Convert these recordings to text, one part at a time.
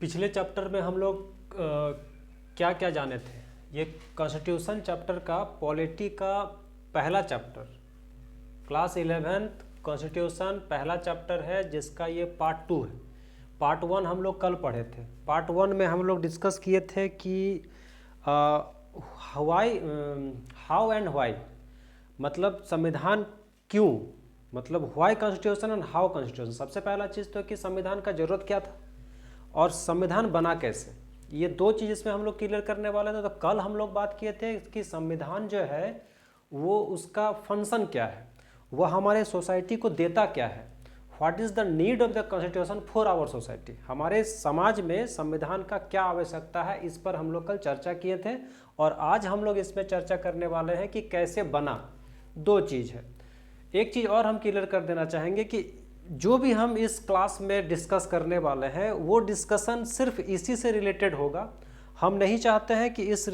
पिछले चैप्टर में हम लोग क्या क्या जाने थे। ये कॉन्स्टिट्यूशन चैप्टर का पॉलिटी का पहला चैप्टर, क्लास 11th कॉन्स्टिट्यूशन पहला चैप्टर है, जिसका ये पार्ट 2 है। पार्ट 1 हम लोग कल पढ़े थे। पार्ट 1 में हम लोग डिस्कस किए थे कि हाउ एंड व्हाई, मतलब संविधान क्यों, मतलब why constitution and how constitution. सबसे पहला चीज़ तो कि संविधान का जरूरत क्या था और संविधान बना कैसे, ये दो चीज़ इसमें हम लोग क्लियर करने वाले थे। तो कल हम लोग बात किए थे कि संविधान जो है वो उसका फंक्शन क्या है, वह हमारे सोसाइटी को देता क्या है, what is the need of the constitution for our society, हमारे समाज में संविधान का क्या आवश्यकता है, इस पर हम लोग कल चर्चा किए थे। और आज हम लोग इसमें चर्चा करने वाले हैं कि कैसे बना। दो चीज़ है। एक चीज़ और हम क्लियर कर देना चाहेंगे कि जो भी हम इस क्लास में डिस्कस करने वाले हैं वो डिस्कशन सिर्फ इसी से रिलेटेड होगा। हम नहीं चाहते हैं कि इस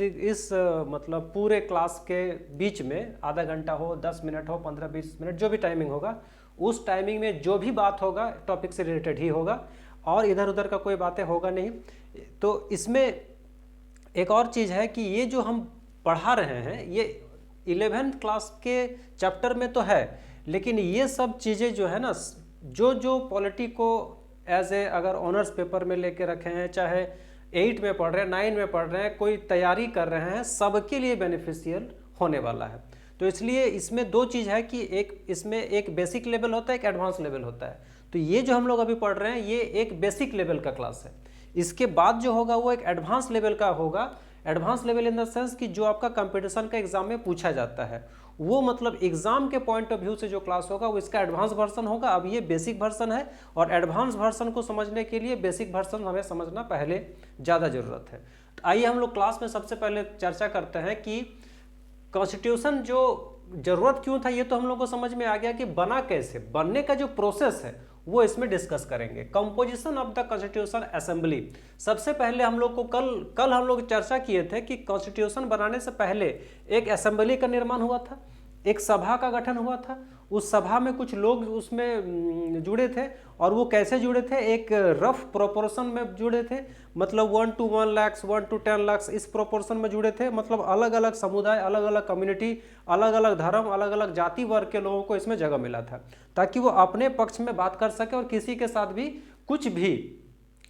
मतलब पूरे क्लास के बीच में आधा घंटा हो, 10 मिनट हो, 15-20 मिनट, जो भी टाइमिंग होगा, उस टाइमिंग में जो भी बात होगा टॉपिक से रिलेटेड ही होगा और इधर उधर का कोई बातें होगा नहीं। तो इसमें एक और चीज़ है कि ये जो हम पढ़ा रहे हैं ये 11th क्लास के चैप्टर में तो है, लेकिन ये सब चीज़ें जो है ना, जो पॉलिटी को एज ए अगर ऑनर्स पेपर में लेके रखे हैं, चाहे 8 में पढ़ रहे हैं, 9 में पढ़ रहे हैं, कोई तैयारी कर रहे हैं, सबके लिए बेनिफिशियल होने वाला है। तो इसलिए इसमें दो चीज़ है कि एक इसमें एक बेसिक लेवल होता है, एक एडवांस लेवल होता है। तो ये जो हम लोग अभी पढ़ रहे हैं ये एक बेसिक लेवल का क्लास है। इसके बाद जो होगा वो एक एडवांस लेवल का होगा। Advance level in the sense कि जो आपका कंपटीशन का एग्जाम में पूछा जाता है, वो मतलब एग्जाम के पॉइंट ऑफ व्यू से जो क्लास होगा वो इसका एडवांस वर्जन होगा। अब ये बेसिक वर्जन है और एडवांस वर्जन को समझने के लिए बेसिक वर्जन हमें समझना पहले ज़्यादा ज़रूरत है। तो आइए हम लोग क्लास में सबसे पहले चर्चा करते हैं कि कॉन्स्टिट्यूशन जो ज़रूरत क्यों था, ये तो हम लोग को समझ में आ गया कि बना कैसे, बनने का जो प्रोसेस है वो इसमें डिस्कस करेंगे। Composition of the constitution assembly, सबसे पहले हम लोग को कल हम लोग चर्चा किए थे कि कॉन्स्टिट्यूशन बनाने से पहले एक असेंबली का निर्माण हुआ था, एक सभा का गठन हुआ था। उस सभा में कुछ लोग उसमें जुड़े थे और वो कैसे जुड़े थे, एक रफ प्रोपोर्शन में जुड़े थे, मतलब 1 to 1 लाख, 1 to 10 लाख, इस प्रोपोर्शन में जुड़े थे। मतलब अलग अलग समुदाय, अलग अलग कम्युनिटी, अलग अलग धर्म, अलग अलग जाति वर्ग के लोगों को इसमें जगह मिला था, ताकि वो अपने पक्ष में बात कर सके और किसी के साथ भी कुछ भी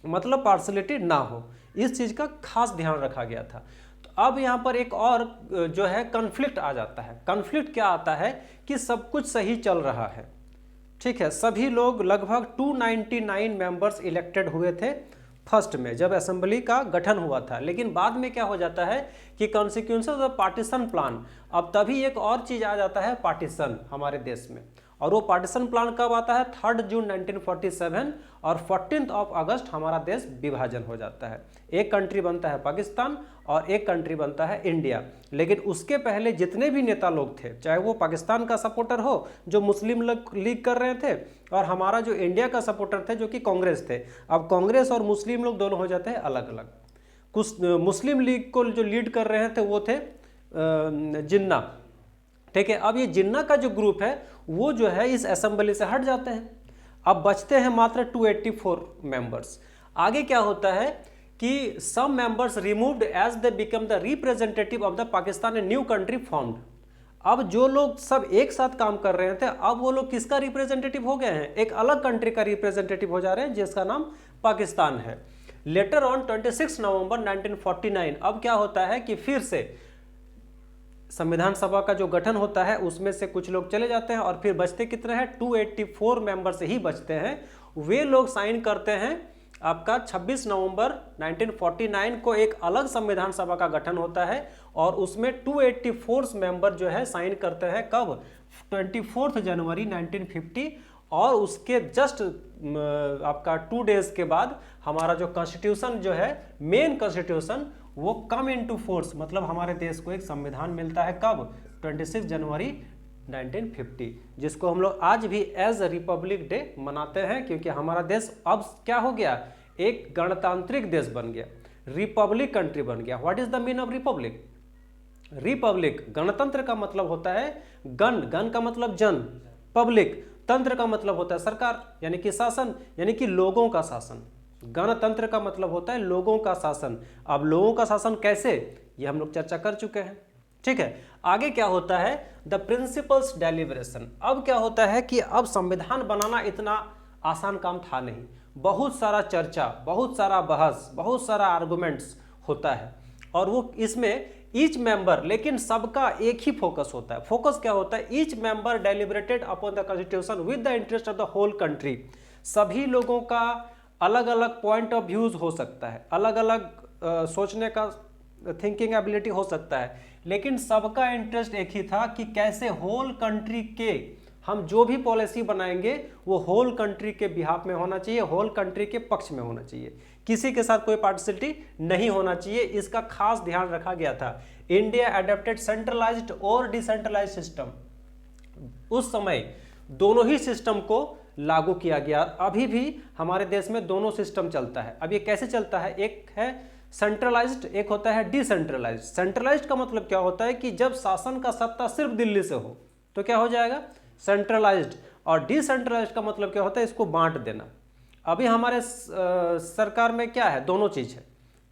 मतलब पार्शलिटी ना हो। इस चीज़ का खास ध्यान रखा गया था। अब यहाँ पर एक और जो है कन्फ्लिक्ट आ जाता है। कन्फ्लिक्ट क्या आता है कि सब कुछ सही चल रहा है, ठीक है, सभी लोग लगभग 299 मेंबर्स इलेक्टेड हुए थे फर्स्ट में जब असेंबली का गठन हुआ था। लेकिन बाद में क्या हो जाता है कि कॉन्सिक्वेंसेस ऑफ पार्टीशन प्लान, अब तभी एक और चीज़ आ जाता है पार्टीशन हमारे देश में। और वो पार्टीशन प्लान कब आता है, 3 जून 1947 और 14 अगस्त हमारा देश विभाजन हो जाता है। एक कंट्री बनता है पाकिस्तान और एक कंट्री बनता है इंडिया। लेकिन उसके पहले जितने भी नेता लोग थे, चाहे वो पाकिस्तान का सपोर्टर हो जो मुस्लिम लीग कर रहे थे, और हमारा जो इंडिया का सपोर्टर थे जो कि कांग्रेस थे, अब कांग्रेस और मुस्लिम लोग दोनों हो जाते हैं अलग अलग। कुछ मुस्लिम लीग को जो लीड कर रहे थे वो थे जिन्ना, ठीक है। अब ये जिन्ना का जो ग्रुप है वो जो है इस असेंबली से हट जाते हैं। अब बचते हैं मात्र 284 मेंबर्स। आगे क्या होता है कि some members removed as they become the representative of the Pakistan a new country formed. अब जो लोग सब एक साथ काम कर रहे थे, अब वो लोग किसका रिप्रेजेंटेटिव हो गए हैं, एक अलग कंट्री का रिप्रेजेंटेटिव हो जा रहे हैं जिसका नाम पाकिस्तान है। लेटर ऑन 26 नवंबर 1949 अब क्या होता है कि फिर से संविधान सभा का जो गठन होता है उसमें से कुछ लोग चले जाते हैं और फिर बचते कितने हैं, 284 मेंबर से ही बचते हैं। वे लोग साइन करते हैं आपका 26 नवंबर 1949 को एक अलग संविधान सभा का गठन होता है और उसमें 284 मेंबर जो है साइन करते हैं कब, 24 जनवरी 1950। और उसके जस्ट आपका 2 डेज के बाद हमारा जो कॉन्स्टिट्यूशन जो है, मेन कॉन्स्टिट्यूशन, वो कम इनटू फोर्स, मतलब हमारे देश को एक संविधान मिलता है कब, 26 जनवरी 1950, जिसको हम लोग आज भी एज रिपब्लिक डे मनाते हैं, क्योंकि हमारा देश अब क्या हो गया, एक गणतांत्रिक देश बन गया, रिपब्लिक कंट्री बन गया। What is the mean of Republic, Republic गणतंत्र का मतलब होता है गण का मतलब जन, पब्लिक तंत्र का मतलब होता है सरकार, यानी कि शासन, यानी कि लोगों का शासन। गणतंत्र का मतलब होता है लोगों का शासन। अब लोगों का शासन कैसे, ये हम लोग चर्चा कर चुके हैं। ठीक है, आगे क्या होता है, द प्रिंसिपल्स डेलिब्रेशन। अब क्या होता है कि अब संविधान बनाना इतना आसान काम था नहीं, बहुत सारा चर्चा, बहुत सारा बहस, बहुत सारा आर्गुमेंट्स होता है, और वो इसमें ईच मेंबर, लेकिन सबका एक ही फोकस होता है। फोकस क्या होता है, each member deliberated upon the constitution with the interest of the whole country. सभी लोगों का अलग अलग पॉइंट ऑफ व्यूज हो सकता है, अलग अलग सोचने का थिंकिंग एबिलिटी हो सकता है, लेकिन सबका इंटरेस्ट एक ही था कि कैसे होल कंट्री के हम जो भी पॉलिसी बनाएंगे वो होल कंट्री के बिहाफ में होना चाहिए, होल कंट्री के पक्ष में होना चाहिए, किसी के साथ कोई पार्टिसिटी नहीं होना चाहिए। इसका खास ध्यान रखा गया था। इंडिया एडॉप्टेड सेंट्रलाइज्ड और डिसेंट्रलाइज्ड सिस्टम। उस समय दोनों ही सिस्टम को लागू किया गया। अभी भी हमारे देश में दोनों सिस्टम चलता है। अब ये कैसे चलता है, एक है सेंट्रलाइज्ड, एक होता है डिसेंट्रलाइज्ड। सेंट्रलाइज्ड का मतलब क्या होता है कि जब शासन का सत्ता सिर्फ दिल्ली से हो तो क्या हो जाएगा, सेंट्रलाइज्ड। और डिसेंट्रलाइज्ड का मतलब क्या होता है, इसको बांट देना। अभी हमारे सरकार में क्या है, दोनों चीज है।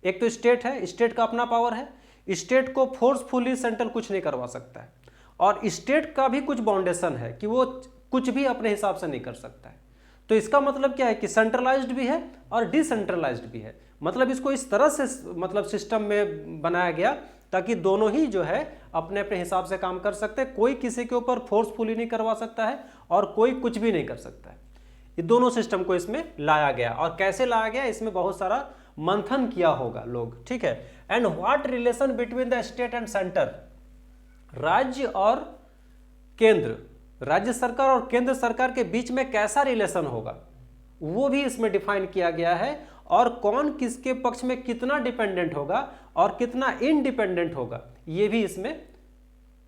एक तो स्टेट है, स्टेट का अपना पावर है, स्टेट को फोर्सफुली सेंट्रल कुछ नहीं करवा सकता है, और स्टेट का भी कुछ बाउंडेशन है कि वो कुछ भी अपने हिसाब से नहीं कर सकता है। तो इसका मतलब क्या है कि सेंट्रलाइज्ड भी है और डिसेंट्रलाइज्ड भी है। मतलब इसको इस तरह से मतलब सिस्टम में बनाया गया ताकि दोनों ही जो है अपने अपने हिसाब से काम कर सकते हैं, कोई किसी के ऊपर फोर्सफुली नहीं करवा सकता है और कोई कुछ भी नहीं कर सकता है। ये दोनों सिस्टम को इसमें लाया गया, और कैसे लाया गया इसमें बहुत सारा मंथन किया होगा लोग। ठीक है, and what relation between the state and centre, राज्य और केंद्र, राज्य सरकार और केंद्र सरकार के बीच में कैसा रिलेशन होगा वो भी इसमें डिफाइन किया गया है, और कौन किसके पक्ष में कितना डिपेंडेंट होगा और कितना इंडिपेंडेंट होगा ये भी इसमें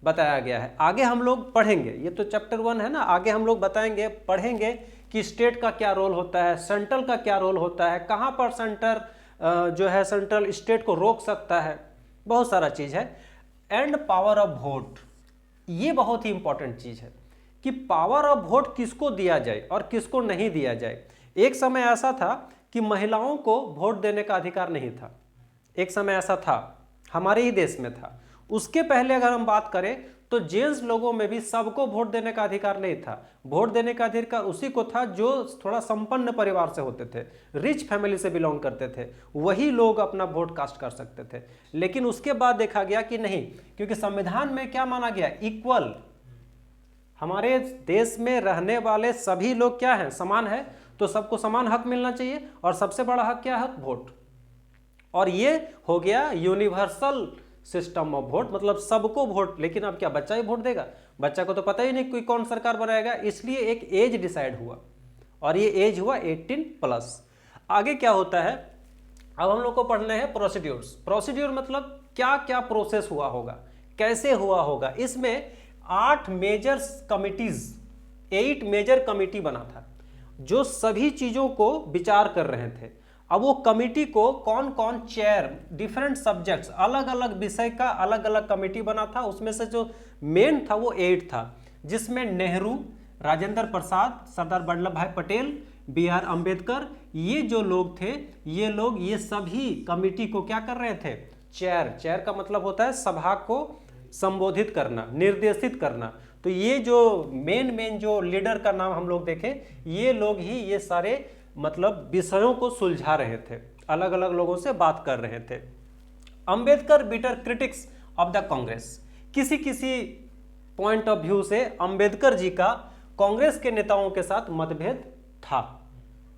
बताया गया है। आगे हम लोग पढ़ेंगे, ये तो चैप्टर 1 है ना, आगे हम लोग बताएंगे, पढ़ेंगे कि स्टेट का क्या रोल होता है, सेंट्रल का क्या रोल होता है, कहाँ पर सेंटर जो है सेंट्रल स्टेट को रोक सकता है, बहुत सारा चीज़ है। एंड पावर ऑफ वोट, ये बहुत ही इंपॉर्टेंट चीज़ है कि पावर ऑफ वोट किसको दिया जाए और किसको नहीं दिया जाए। एक समय ऐसा था कि महिलाओं को वोट देने का अधिकार नहीं था, एक समय ऐसा था, हमारे ही देश में था। उसके पहले अगर हम बात करें तो जेंट्स लोगों में भी सबको वोट देने का अधिकार नहीं था। वोट देने का अधिकार उसी को था जो थोड़ा संपन्न परिवार से होते थे, रिच फैमिली से बिलोंग करते थे, वही लोग अपना वोट कास्ट कर सकते थे। लेकिन उसके बाद देखा गया कि नहीं, क्योंकि संविधान में क्या माना गया, इक्वल, हमारे देश में रहने वाले सभी लोग क्या हैं, समान है, तो सबको समान हक मिलना चाहिए, और सबसे बड़ा हक क्या है, वोट। और ये हो गया यूनिवर्सल सिस्टम ऑफ वोट, मतलब सबको वोट। लेकिन अब क्या बच्चा ही वोट देगा, बच्चा को तो पता ही नहीं कोई कौन सरकार बनाएगा, इसलिए एक एज डिसाइड हुआ, और ये एज हुआ 18+। आगे क्या होता है, अब हम लोग को पढ़ने हैं प्रोसीड्यूर्स। प्रोसीड्यूर मतलब क्या क्या प्रोसेस हुआ होगा, कैसे हुआ होगा। इसमें 8 मेजर कमिटीज, 8 मेजर कमिटी बना था जो सभी चीजों को विचार कर रहे थे। अब वो कमिटी को कौन कौन चेयर, डिफरेंट सब्जेक्ट्स, अलग अलग विषय का अलग अलग कमिटी बना था। उसमें से जो मेन था वो 8 था, जिसमें नेहरू, राजेंद्र प्रसाद, सरदार वल्लभ भाई पटेल, BR अम्बेडकर, ये जो लोग थे, ये लोग ये सभी कमिटी को क्या कर रहे थे, चेयर। चेयर का मतलब होता है सभा को संबोधित करना, निर्देशित करना। तो ये जो मेन जो लीडर का नाम हम लोग देखें, ये लोग ही ये सारे मतलब विषयों को सुलझा रहे थे, अलग अलग लोगों से बात कर रहे थे। Ambedkar bitter critics of the Congress, किसी किसी पॉइंट ऑफ व्यू से अंबेडकर जी का कांग्रेस के नेताओं के साथ मतभेद था।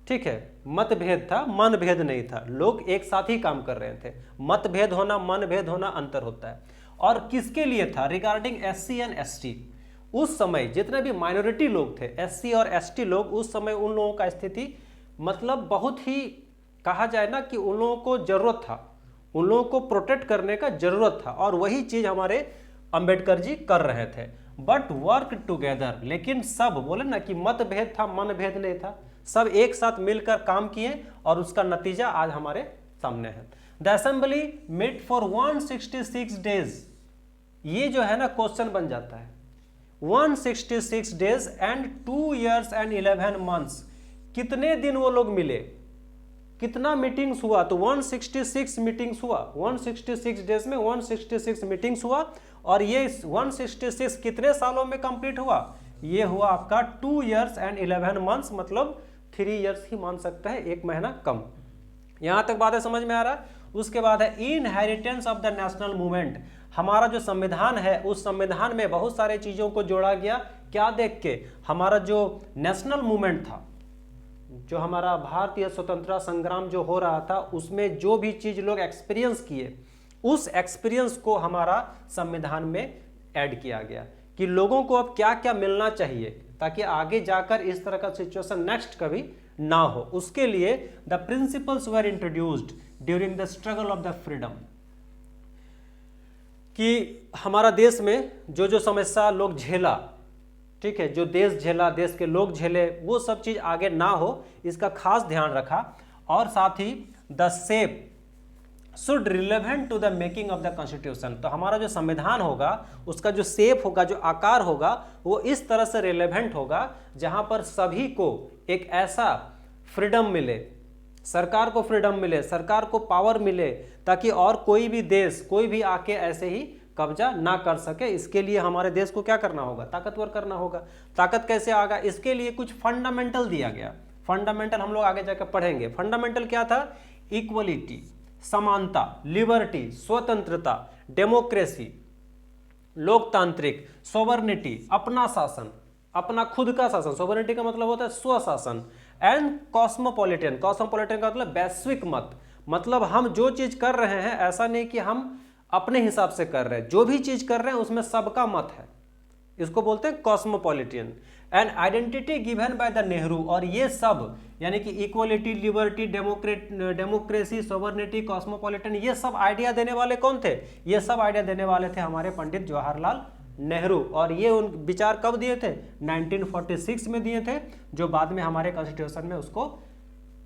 ठीक है, मतभेद था, मनभेद नहीं था, लोग एक साथ ही काम कर रहे थे। मतभेद होना, मनभेद होना अंतर होता है। और किसके लिए था, रिगार्डिंग SC एंड ST। उस समय जितने भी माइनॉरिटी लोग थे, SC और ST लोग, उस समय उन लोगों का स्थिति मतलब बहुत ही कहा जाए ना कि उन लोगों को जरूरत था, उन लोगों को प्रोटेक्ट करने का जरूरत था, और वही चीज हमारे अंबेडकर जी कर रहे थे। बट वर्क टुगेदर, लेकिन सब बोले ना कि मतभेद था, मनभेद नहीं था, सब एक साथ मिलकर काम किए, और उसका नतीजा आज हमारे सामने है। The assembly met for 166 days, ये जो है ना क्वेश्चन बन जाता है, 166 days and 2 years and 11 months, कितने दिन वो लोग मिले, कितना मीटिंग्स हुआ, तो 166 मीटिंग्स हुआ, 166 डेज में 166 मीटिंग्स हुआ। और ये 166 कितने सालों में कंप्लीट हुआ, ये हुआ आपका 2 years and 11 months, मतलब 3 years ही मान सकते हैं, 1 महीना कम। यहां तक बातें समझ में आ रहा है। उसके बाद है inheritance of the national movement. हमारा जो संविधान है उस संविधान में बहुत सारे चीजों को जोड़ा गया, क्या देख के, हमारा जो नेशनल मूवमेंट था, जो हमारा भारतीय स्वतंत्रता संग्राम जो हो रहा था, उसमें जो भी चीज लोग एक्सपीरियंस किए, उस एक्सपीरियंस को हमारा संविधान में ऐड किया गया कि लोगों को अब क्या क्या मिलना चाहिए ताकि आगे जाकर इस तरह का सिचुएशन नेक्स्ट कभी ना हो। उसके लिए the principles were introduced during the struggle of the freedom, कि हमारा देश में जो जो समस्या लोग झेला, ठीक है, जो देश झेला, देश के लोग झेले, वो सब चीज आगे ना हो, इसका खास ध्यान रखा। और साथ ही the shape should relevant to the making of the constitution. तो हमारा जो संविधान होगा उसका जो शेप होगा, जो आकार होगा, वो इस तरह से रिलेवेंट होगा जहां पर सभी को एक ऐसा फ्रीडम मिले, सरकार को फ्रीडम मिले, सरकार को पावर मिले, ताकि और कोई भी देश, कोई भी आके ऐसे ही कब्जा ना कर सके। इसके लिए हमारे देश को क्या करना होगा, ताकतवर करना होगा। ताकत कैसे आएगा, इसके लिए कुछ फंडामेंटल दिया गया। फंडामेंटल हम लोग आगे जाकर पढ़ेंगे। फंडामेंटल क्या था, इक्वलिटी, समानता, लिबर्टी, स्वतंत्रता, डेमोक्रेसी, लोकतांत्रिक, सोवर्निटी, अपना शासन, अपना खुद का शासन, सोवर्निटी का मतलब होता है स्वशासन, एंड कॉस्मोपॉलिटन। कॉस्मोपॉलिटन का मतलब वैश्विक मत, मतलब हम जो चीज कर रहे हैं ऐसा नहीं कि हम अपने हिसाब से कर रहे हैं, जो भी चीज कर रहे हैं उसमें सबका मत है, इसको बोलते हैं cosmopolitan. And identity given by the Nehru. और ये सब यानी कि equality, liberty, democracy, sovereignty, cosmopolitan, ये सब आइडिया देने वाले कौन थे, ये सब आइडिया देने वाले थे हमारे पंडित जवाहरलाल नेहरू। और ये उन विचार कब दिए थे, 1946 में दिए थे, जो बाद में हमारे कॉन्स्टिट्यूशन में उसको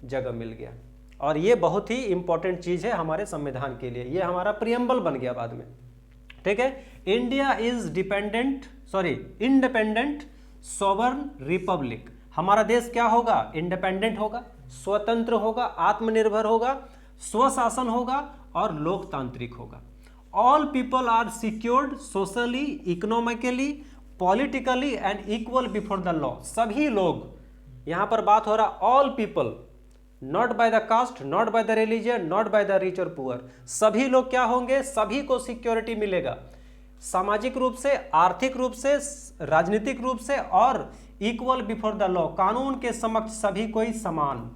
जगह मिल गया। और ये बहुत ही इंपॉर्टेंट चीज है हमारे संविधान के लिए, ये हमारा प्रियम्बल बन गया बाद में, ठीक है। India is independent sovereign Republic. हमारा देश क्या होगा, इंडिपेंडेंट होगा, स्वतंत्र होगा, आत्मनिर्भर होगा, स्वशासन होगा और लोकतांत्रिक होगा। All people are secured socially, economically, politically and equal before the law. सभी लोग, यहां पर बात हो रहा all people, not by the caste, not by the religion, not by the rich और पुअर। सभी लोग क्या होंगे, सभी को सिक्योरिटी मिलेगा, सामाजिक रूप से, आर्थिक रूप से, राजनीतिक रूप से, और इक्वल बिफोर द लॉ, कानून के समक्ष सभी कोई समान।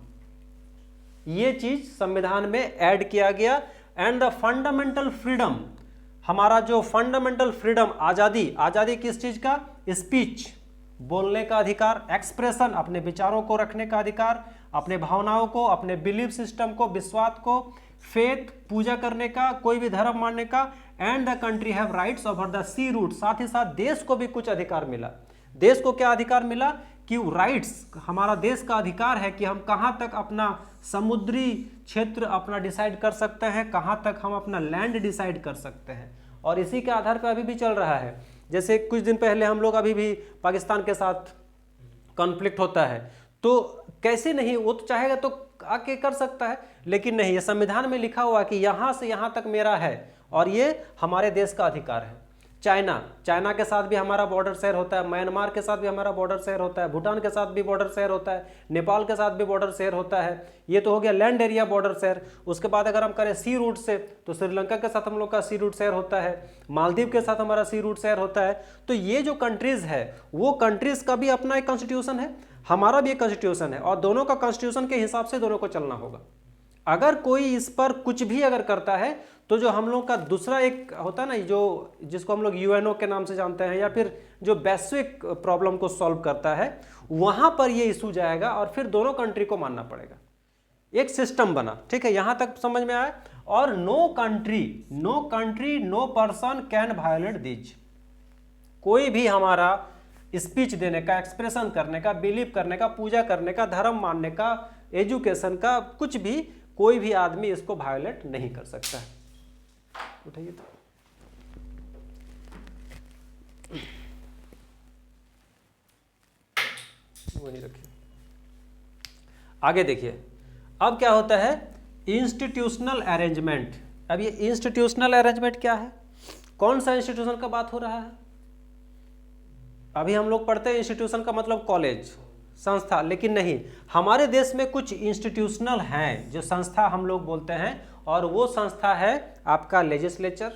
ये चीज संविधान में ऐड किया गया। एंड द फंडामेंटल फ्रीडम, हमारा जो फंडामेंटल फ्रीडम, आजादी, आजादी किस चीज का, स्पीच, बोलने का अधिकार, एक्सप्रेशन, अपने विचारों को रखने का अधिकार, अपने भावनाओं को, अपने बिलीफ सिस्टम को, विश्वास को, फेथ, पूजा करने का, कोई भी धर्म मानने का। And the country have rights over the sea route. साथ ही साथ देश को भी कुछ अधिकार मिला। देश को क्या अधिकार मिला कि राइट्स, हमारा देश का अधिकार है कि हम कहां तक अपना समुद्री क्षेत्र अपना डिसाइड कर सकते हैं, कहां तक हम अपना लैंड डिसाइड कर सकते हैं। और इसी के आधार पर अभी भी चल रहा है। जैसे कुछ दिन पहले हम लोग, अभी भी पाकिस्तान के साथ कॉन्फ्लिक्ट होता है, तो कैसे नहीं, वो तो चाहेगा तो आके कर सकता है, लेकिन नहीं, ये संविधान में लिखा हुआ कि यहां से यहां तक मेरा है और ये हमारे देश का अधिकार है। चाइना के साथ भी हमारा बॉर्डर शेयर होता है, म्यांमार के साथ भी हमारा बॉर्डर शेयर होता है, भूटान के साथ भी बॉर्डर शेयर होता है, नेपाल के साथ भी बॉर्डर शेयर होता है। ये तो हो गया लैंड एरिया बॉर्डर शेयर। उसके बाद अगर हम करें सी रूट से, तो श्रीलंका के साथ हम लोग का सी रूट शेयर होता है, मालदीव के साथ हमारा सी रूट शेयर होता है। तो ये जो कंट्रीज है, वो कंट्रीज का भी अपना एक कॉन्स्टिट्यूशन है, हमारा भी एक कॉन्स्टिट्यूशन है, और दोनों का कॉन्स्टिट्यूशन के हिसाब से दोनों को चलना होगा। अगर कोई इस पर कुछ भी अगर करता है, तो जो हम लोग का दूसरा एक होता है ना, जो जिसको हम लोग यूएनओ के नाम से जानते हैं, या फिर जो वैश्विक प्रॉब्लम को सॉल्व करता है, वहां पर ये इशू जाएगा और फिर दोनों कंट्री को मानना पड़ेगा। एक सिस्टम बना, ठीक है, यहां तक समझ में आया। और no country no person can violate this. कोई भी हमारा स्पीच देने का, एक्सप्रेशन करने का, बिलीव करने का, पूजा करने का, धर्म मानने का, एजुकेशन का, कुछ भी, कोई भी आदमी इसको वायोलेट नहीं कर सकता है। उठाइए तो, वही रखिए। आगे देखिए, अब क्या होता है इंस्टीट्यूशनल अरेंजमेंट। अब ये इंस्टीट्यूशनल अरेंजमेंट क्या है, कौन सा इंस्टीट्यूशन का बात हो रहा है। अभी हम लोग पढ़ते हैं इंस्टीट्यूशन का मतलब कॉलेज, संस्था, लेकिन नहीं, हमारे देश में कुछ इंस्टीट्यूशनल हैं जो संस्था हम लोग बोलते हैं, और वो संस्था है आपका लेजिस्लेचर,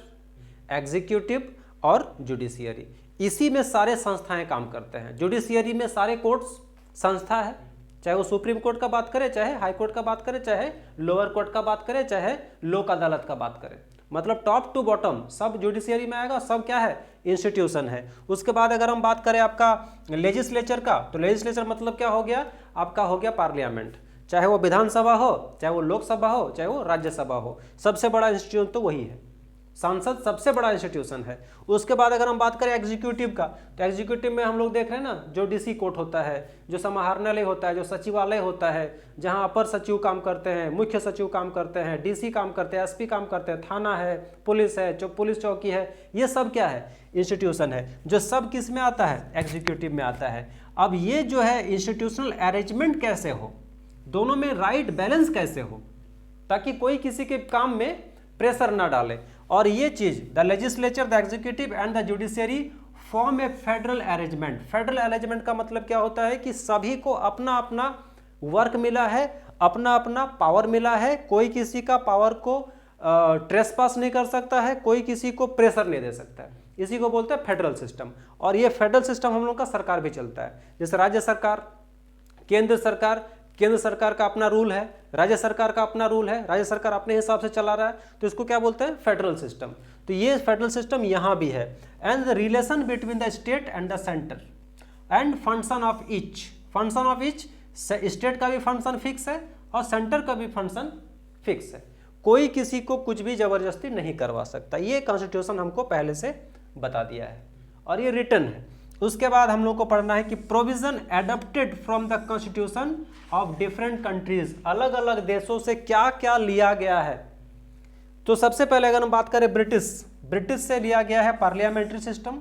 एग्जीक्यूटिव और जुडिशियरी। इसी में सारे संस्थाएं काम करते हैं। जुडिशियरी में सारे कोर्ट्स संस्था है, चाहे वो सुप्रीम कोर्ट का बात करें, चाहे हाई कोर्ट का बात करें, चाहे लोअर कोर्ट का बात करें, चाहे लोक अदालत का बात करें, मतलब टॉप टू बॉटम सब जुडिशियरी में आएगा, सब क्या है इंस्टीट्यूशन है। उसके बाद अगर हम बात करें आपका लेजिस्लेचर का, तो लेजिस्लेचर मतलब क्या हो गया, आपका हो गया पार्लियामेंट, चाहे वो विधानसभा हो, चाहे वो लोकसभा हो, चाहे वो राज्यसभा हो, सबसे बड़ा इंस्टीट्यूशन तो वही है, सांसद सबसे बड़ा इंस्टीट्यूशन है। उसके बाद अगर हम बात करें एग्जीक्यूटिव का, तो एग्जीक्यूटिव में हम लोग देख रहे हैं ना, जो डीसी कोर्ट होता है, जो समाहरणालय होता है, जो सचिवालय होता है, जहां अपर सचिव काम करते हैं, मुख्य सचिव काम करते हैं, डीसी काम करते हैं, एसपी काम करते हैं, थाना है, पुलिस है, जो पुलिस चौकी है, ये सब क्या है इंस्टीट्यूशन है, जो सब किस में आता है एग्जीक्यूटिव में आता है। अब ये जो है इंस्टीट्यूशनल अरेंजमेंट कैसे हो, दोनों में राइट बैलेंस कैसे हो, ताकि कोई किसी के काम में प्रेशर ना डाले। और ये चीज the legislature, the executive and the judiciary form A federal arrangement. Federal arrangement का मतलब क्या होता है कि सभी को अपना अपना वर्क मिला है, अपना अपना पावर मिला है, कोई किसी का पावर को ट्रेसपास नहीं कर सकता है, कोई किसी को प्रेशर नहीं दे सकता है। इसी को बोलते हैं फेडरल सिस्टम। और ये फेडरल सिस्टम हम लोग का सरकार भी चलता है, जैसे राज्य सरकार, केंद्र सरकार, केंद्र सरकार का अपना रूल है, राज्य सरकार का अपना रूल है, राज्य सरकार अपने हिसाब से चला रहा है, तो इसको क्या बोलते हैं फेडरल सिस्टम। तो ये फेडरल सिस्टम यहाँ भी है। And the relation between the state and the centre and function of each, function of each, state का भी फंक्शन फिक्स है और सेंटर का भी फंक्शन फिक्स है, कोई किसी को कुछ भी जबरदस्ती नहीं करवा सकता। ये कॉन्स्टिट्यूशन हमको पहले से बता दिया है और ये रिटन है। उसके बाद हम लोग को पढ़ना है कि provision adapted from the constitution of different countries, अलग अलग देशों से क्या क्या लिया गया है। तो सबसे पहले अगर हम बात करें ब्रिटिश से लिया गया है पार्लियामेंट्री सिस्टम,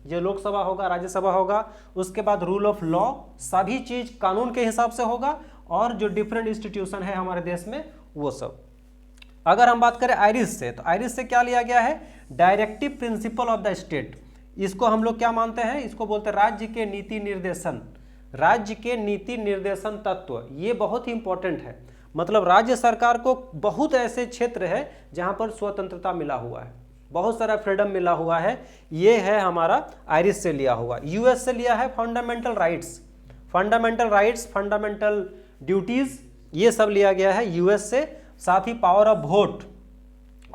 जो लोकसभा होगा, राज्यसभा होगा। उसके बाद रूल ऑफ लॉ, सभी चीज कानून के हिसाब से होगा, और जो डिफरेंट इंस्टीट्यूशन है हमारे देश में वो सब। अगर हम बात करें आयरिश से, तो आयरिश से क्या लिया गया है directive principle of the state. इसको हम लोग क्या मानते हैं, इसको बोलते हैं राज्य के नीति निर्देशन, राज्य के नीति निर्देशन तत्व। ये बहुत ही इंपॉर्टेंट है, मतलब राज्य सरकार को बहुत ऐसे क्षेत्र है जहां पर स्वतंत्रता मिला हुआ है, बहुत सारा फ्रीडम मिला हुआ है। ये है हमारा आयरिश से लिया हुआ। यूएस से लिया है fundamental rights, fundamental rights, fundamental duties, ये सब लिया गया है यूएस से। साथ ही पावर ऑफ वोट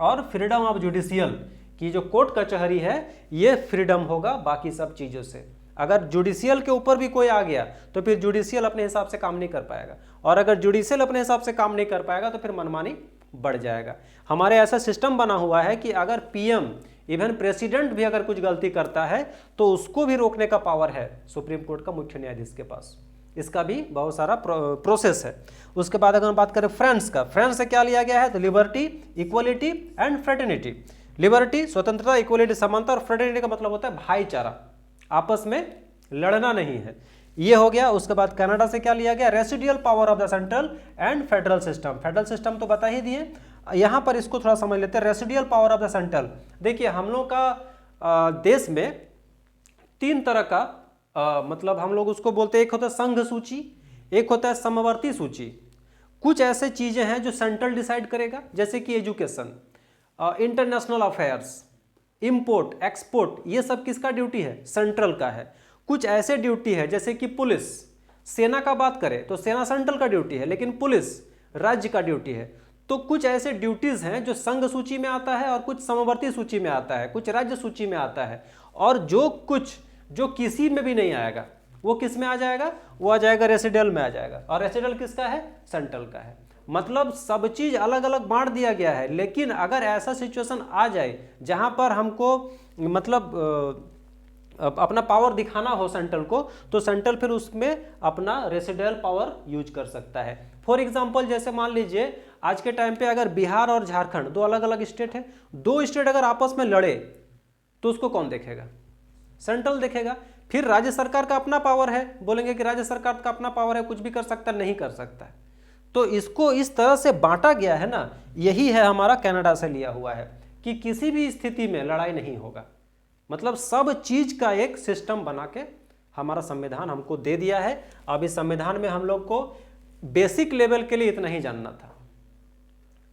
और फ्रीडम ऑफ जुडिशियल की जो कोर्ट कचहरी है ये फ्रीडम होगा बाकी सब चीज़ों से। अगर जुडिशियल के ऊपर भी कोई आ गया तो फिर जुडिशियल अपने हिसाब से काम नहीं कर पाएगा, और अगर जुडिशियल अपने हिसाब से काम नहीं कर पाएगा तो फिर मनमानी बढ़ जाएगा। हमारे ऐसा सिस्टम बना हुआ है कि अगर पीएम, इवन प्रेसिडेंट भी अगर कुछ गलती करता है तो उसको भी रोकने का पावर है सुप्रीम कोर्ट का मुख्य न्यायाधीश के पास। इसका भी बहुत सारा प्रोसेस है। उसके बाद अगर हम बात करें फ्रांस का, फ्रांस से क्या लिया गया है तो liberty, equality and fraternity. Liberty स्वतंत्रता, इक्वलिटी समानता, और फ्रेटर्निटी का मतलब होता है भाईचारा, आपस में लड़ना नहीं है, ये हो गया। उसके बाद कनाडा से क्या लिया गया residual power of the central and federal system. Federal system तो बता ही दिए, यहाँ पर इसको थोड़ा समझ लेते हैं। Residual power of the central, देखिए हम लोग का देश में तीन तरह का मतलब हम लोग उसको बोलते हैं, एक होता है संघ सूची, एक होता है समवर्ती सूची। कुछ ऐसे चीजें हैं जो सेंट्रल डिसाइड करेगा, जैसे कि education, international affairs, import export, ये सब किसका ड्यूटी है सेंट्रल का है। कुछ ऐसे ड्यूटी है जैसे कि पुलिस, सेना का बात करें तो सेना सेंट्रल का ड्यूटी है, लेकिन पुलिस राज्य का ड्यूटी है। तो कुछ ऐसे ड्यूटीज हैं जो संघ सूची में आता है और कुछ समवर्ती सूची में आता है, कुछ राज्य सूची में आता है, और जो कुछ जो किसी में भी नहीं आएगा वो किस में आ जाएगा, वो आ जाएगा रेसिडुअल में आ जाएगा। और रेसिडुअल किसका है सेंट्रल का है। मतलब सब चीज अलग अलग बांट दिया गया है, लेकिन अगर ऐसा सिचुएशन आ जाए जहां पर हमको मतलब अपना पावर दिखाना हो सेंट्रल को, तो सेंट्रल फिर उसमें अपना रेसिडुअल पावर यूज कर सकता है। फॉर एग्जांपल जैसे मान लीजिए आज के टाइम पे अगर बिहार और झारखंड दो अलग अलग स्टेट है, दो स्टेट अगर आपस में लड़े तो उसको कौन देखेगा, सेंट्रल देखेगा। फिर राज्य सरकार का अपना पावर है, बोलेंगे कि राज्य सरकार का अपना पावर है, कुछ भी कर सकता है, नहीं कर सकता है। तो इसको इस तरह से बांटा गया है ना, यही है हमारा कनाडा से लिया हुआ है कि किसी भी स्थिति में लड़ाई नहीं होगा। मतलब सब चीज का एक सिस्टम बना के हमारा संविधान हमको दे दिया है। अब इस संविधान में हम लोग को बेसिक लेवल के लिए इतना ही जानना था।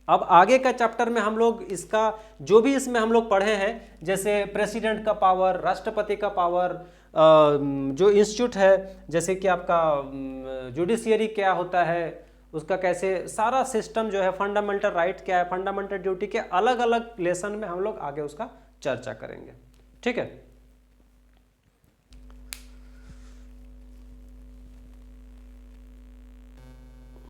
अब आगे का चैप्टर में हम लोग इसका जो भी इसमें हम लोग पढ़े हैं, जैसे प्रेसिडेंट का पावर, राष्ट्रपति का पावर, जो इंस्टीट्यूट है, जैसे कि आपका जुडिशियरी क्या होता है, उसका कैसे सारा सिस्टम जो है, फंडामेंटल राइट क्या है, फंडामेंटल ड्यूटी के अलग अलग लेसन में हम लोग आगे उसका चर्चा करेंगे। ठीक है।